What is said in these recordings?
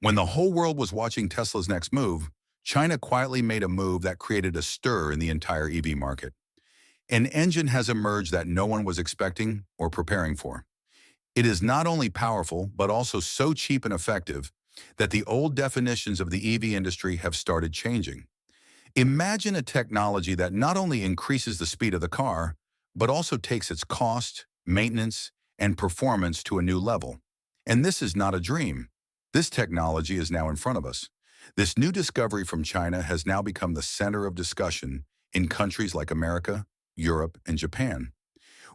When the whole world was watching Tesla's next move, China quietly made a move that created a stir in the entire EV market. An engine has emerged that no one was expecting or preparing for. It is not only powerful, but also so cheap and effective that the old definitions of the EV industry have started changing. Imagine a technology that not only increases the speed of the car, but also takes its cost, maintenance, and performance to a new level. And this is not a dream. This technology is now in front of us. This new discovery from China has now become the center of discussion in countries like America, Europe, and Japan.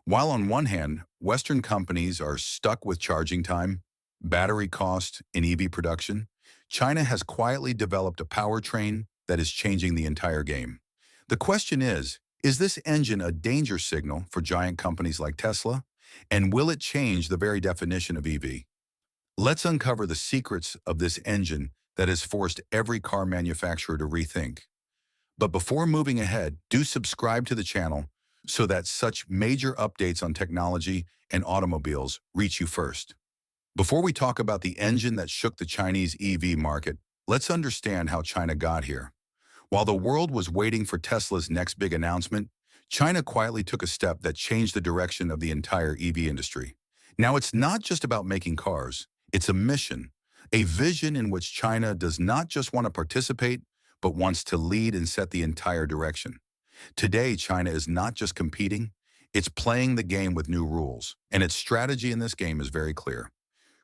While on one hand, Western companies are stuck with charging time, battery cost, and EV production, China has quietly developed a powertrain that is changing the entire game. The question is this engine a danger signal for giant companies like Tesla? And will it change the very definition of EV? Let's uncover the secrets of this engine that has forced every car manufacturer to rethink. But before moving ahead, do subscribe to the channel so that such major updates on technology and automobiles reach you first. Before we talk about the engine that shook the Chinese EV market, let's understand how China got here. While the world was waiting for Tesla's next big announcement, China quietly took a step that changed the direction of the entire EV industry. Now, it's not just about making cars, it's a mission, a vision in which China does not just want to participate, but wants to lead and set the entire direction. Today, China is not just competing, it's playing the game with new rules, and its strategy in this game is very clear.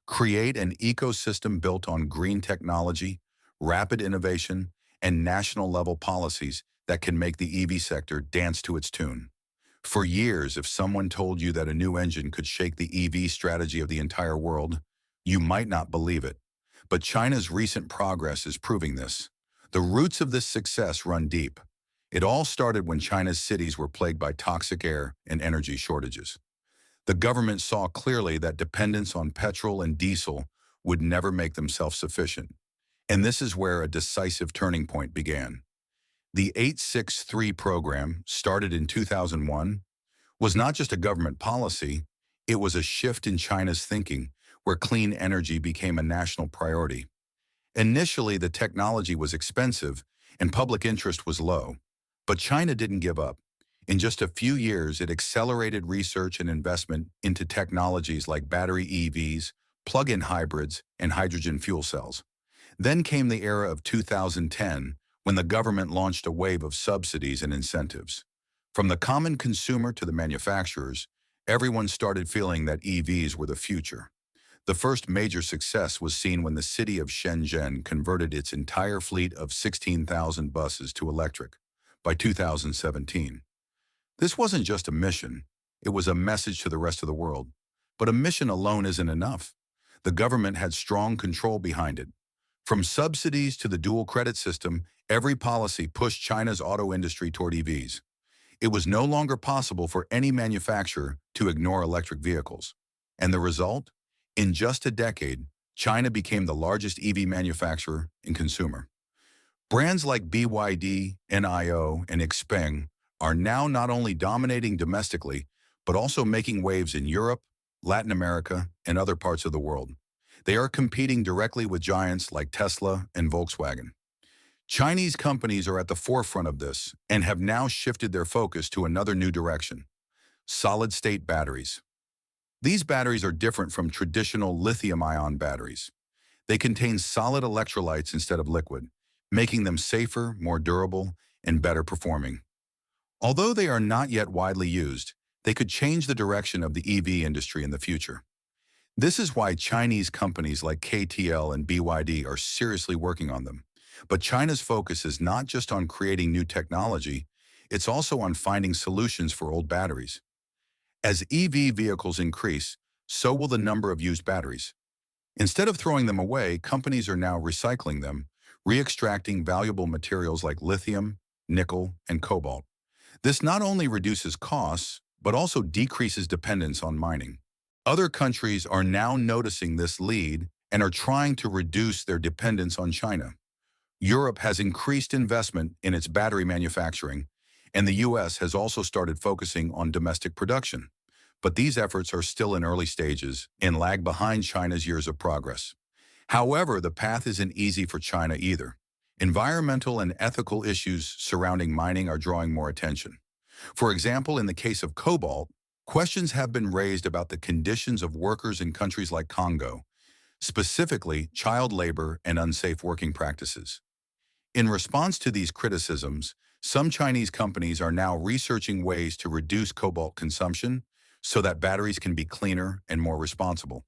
Create an ecosystem built on green technology, rapid innovation, and national-level policies that can make the EV sector dance to its tune. For years, if someone told you that a new engine could shake the EV strategy of the entire world, you might not believe it. But China's recent progress is proving this. The roots of this success run deep. It all started when China's cities were plagued by toxic air and energy shortages. The government saw clearly that dependence on petrol and diesel would never make them self-sufficient. And this is where a decisive turning point began. The 863 program, started in 2001, was not just a government policy, it was a shift in China's thinking where clean energy became a national priority. Initially, the technology was expensive and public interest was low, but China didn't give up. In just a few years, it accelerated research and investment into technologies like battery EVs, plug-in hybrids, and hydrogen fuel cells. Then came the era of 2010, when the government launched a wave of subsidies and incentives. From the common consumer to the manufacturers, everyone started feeling that EVs were the future. The first major success was seen when the city of Shenzhen converted its entire fleet of 16,000 buses to electric by 2017. This wasn't just a mission, it was a message to the rest of the world. But a mission alone isn't enough. The government had strong control behind it. From subsidies to the dual credit system, every policy pushed China's auto industry toward EVs. It was no longer possible for any manufacturer to ignore electric vehicles. And the result? In just a decade, China became the largest EV manufacturer and consumer. Brands like BYD, NIO, and Xpeng are now not only dominating domestically, but also making waves in Europe, Latin America, and other parts of the world. They are competing directly with giants like Tesla and Volkswagen. Chinese companies are at the forefront of this and have now shifted their focus to another new direction: solid-state batteries. These batteries are different from traditional lithium-ion batteries. They contain solid electrolytes instead of liquid, making them safer, more durable, and better performing. Although they are not yet widely used, they could change the direction of the EV industry in the future. This is why Chinese companies like KTL and BYD are seriously working on them. But China's focus is not just on creating new technology, it's also on finding solutions for old batteries. As EV vehicles increase, so will the number of used batteries. Instead of throwing them away, companies are now recycling them, re-extracting valuable materials like lithium, nickel, and cobalt. This not only reduces costs, but also decreases dependence on mining. Other countries are now noticing this lead and are trying to reduce their dependence on China. Europe has increased investment in its battery manufacturing, and the US has also started focusing on domestic production. But these efforts are still in early stages and lag behind China's years of progress. However, the path isn't easy for China either. Environmental and ethical issues surrounding mining are drawing more attention. For example, in the case of cobalt, questions have been raised about the conditions of workers in countries like Congo, specifically child labor and unsafe working practices. In response to these criticisms, some Chinese companies are now researching ways to reduce cobalt consumption so that batteries can be cleaner and more responsible.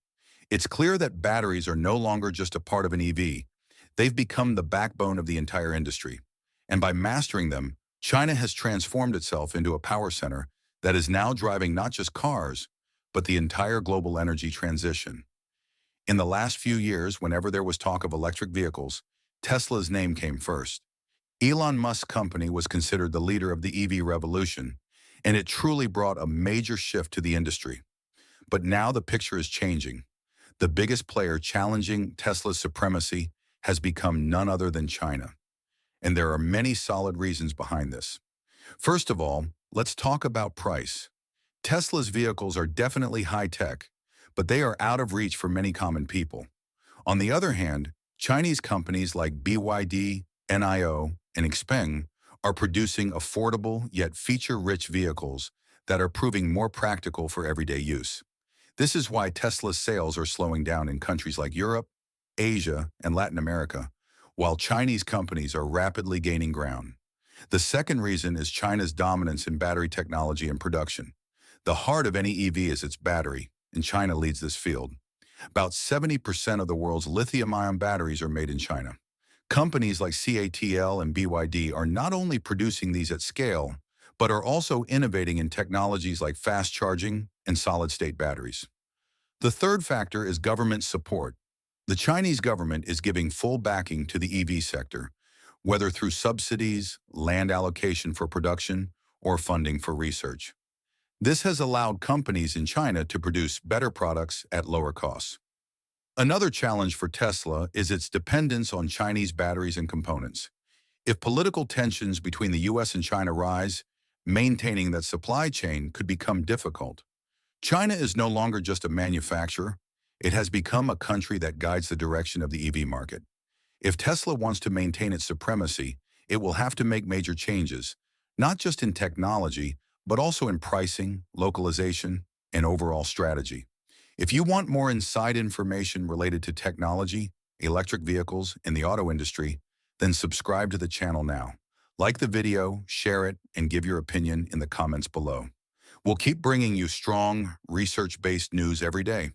It's clear that batteries are no longer just a part of an EV. They've become the backbone of the entire industry. And by mastering them, China has transformed itself into a power center that is now driving not just cars, but the entire global energy transition. In the last few years, whenever there was talk of electric vehicles, Tesla's name came first. Elon Musk's company was considered the leader of the EV revolution, and it truly brought a major shift to the industry. But now the picture is changing. The biggest player challenging Tesla's supremacy has become none other than China. And there are many solid reasons behind this. First of all, let's talk about price. Tesla's vehicles are definitely high-tech, but they are out of reach for many common people. On the other hand, Chinese companies like BYD, NIO, and Xpeng are producing affordable yet feature-rich vehicles that are proving more practical for everyday use. This is why Tesla's sales are slowing down in countries like Europe, Asia, and Latin America, while Chinese companies are rapidly gaining ground. The second reason is China's dominance in battery technology and production. The heart of any EV is its battery, and China leads this field. About 70% of the world's lithium-ion batteries are made in China. Companies like CATL and BYD are not only producing these at scale, but are also innovating in technologies like fast charging and solid-state batteries. The third factor is government support. The Chinese government is giving full backing to the EV sector, whether through subsidies, land allocation for production, or funding for research. This has allowed companies in China to produce better products at lower costs. Another challenge for Tesla is its dependence on Chinese batteries and components. If political tensions between the US and China rise, maintaining that supply chain could become difficult. China is no longer just a manufacturer. It has become a country that guides the direction of the EV market. If Tesla wants to maintain its supremacy, it will have to make major changes, not just in technology, but also in pricing, localization, and overall strategy. If you want more inside information related to technology, electric vehicles, and the auto industry, then subscribe to the channel now. Like the video, share it, and give your opinion in the comments below. We'll keep bringing you strong, research-based news every day.